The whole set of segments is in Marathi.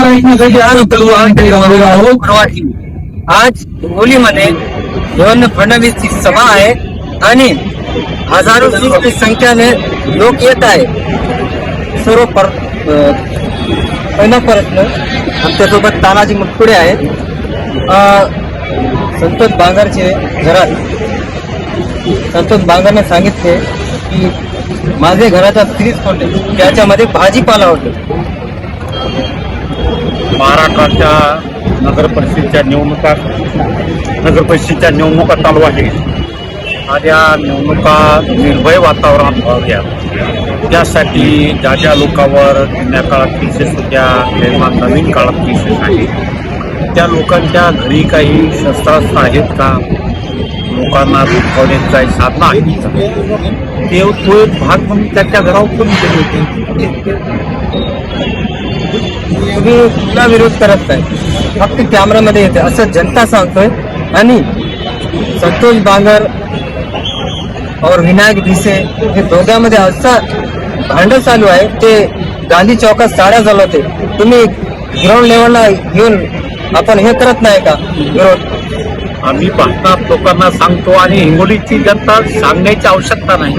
आज हिंगोलीमध्ये देवेंद्र फडणवीसची सभा आहे आणि हजारोंची संख्येने लोक येत आहे. सर्व पहिला प्रश्न आमच्यासोबत तानाजी मुटकुळे आहेत. संतोष बांगरचे घरात संतोष बांगरने सांगितले की माझे घराचा फ्रीज खोलले, त्याच्यामध्ये भाजीपाला होते. महाराष्ट्राच्या नगर परिषदेच्या निवडणुका चालू आहे. आज या निवडणुका निर्भय वातावरणात व्हाव्या त्यासाठी ज्या ज्या लोकांवर जुन्या काळात केसेस होत्या किंवा नवीन काळात केसेस आहेत त्या लोकांच्या घरी काही शस्त्रास्त्र आहेत का, लोकांना दुखावण्याची काही साधनं आहेत का, ते तो एक भाग म्हणून त्याच्या घरावर पण केले होते. तुम्ही कुठला विरोध करत नाही, फक्त कॅमेरामध्ये येते असं जनता सांगतोय. आणि संतोष बांगर और विनायक भिसे हे दोघांमध्ये असं भांडण चालू आहे. ते गांधी चौकात साड्या चालवते. तुम्ही ग्राउंड लेवलला घेऊन आपण हे करत नाही का विरोध? आम्ही भारतात लोकांना सांगतो आणि हिंगोलीची जनता सांगण्याची आवश्यकता नाही.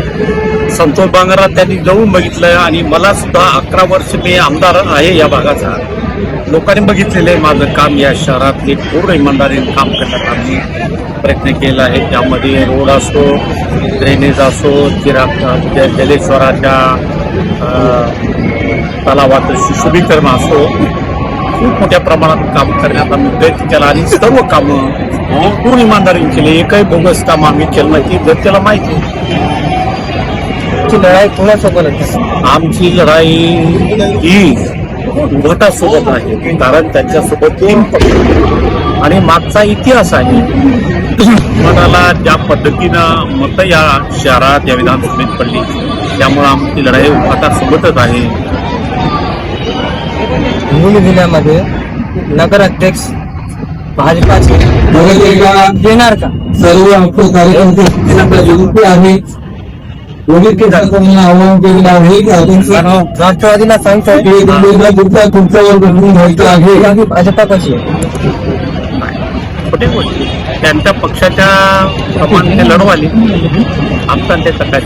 संतोष बांगरला त्यांनी जाऊन बघितलं आणि मला सुद्धा 11 वर्ष मी आमदार आहे या भागाचा. लोकांनी बघितलेलं आहे माझं काम. या शहरातले पूर्ण इमानदारीने काम करण्याचा आम्ही प्रयत्न केला आहे. त्यामध्ये रोड असो, ड्रेनेज असो, जलेश्वराच्या तलावाचं सुशोभीकरण असो, खूप मोठ्या प्रमाणात काम करण्याचा आम्ही प्रयत्न केला आणि सर्व कामं पूर्ण इमानदारीने केले. एकही बोगस काम आम्ही केलं नाही जर त्याला माहिती. लढाई कोणासोबत आहे? आमची लढाई ही उभटासोबत आहे, कारण त्यांच्यासोबत 3 पक्ष आणि मागचा इतिहास आहे. मनाला ज्या पद्धतीनं मतं या शहरात या विधानसभेत पडली त्यामुळे आमची लढाई उभटासोबतच आहे. हिंगोली जिल्ह्यामध्ये नगराध्यक्ष भाजपाचे येणार का? सर्व आपले कार्यकर्ते आहे. आवाहन केलेलं आहे की आपण राष्ट्रवादीला सांगतोय तुमच्यावर बदलून घ्यायचं आहे. भाजपा कशी आहे? कुठे गोष्टी त्यांच्या पक्षाच्या प्रमाणे लढवाली आमचा त्याचा काय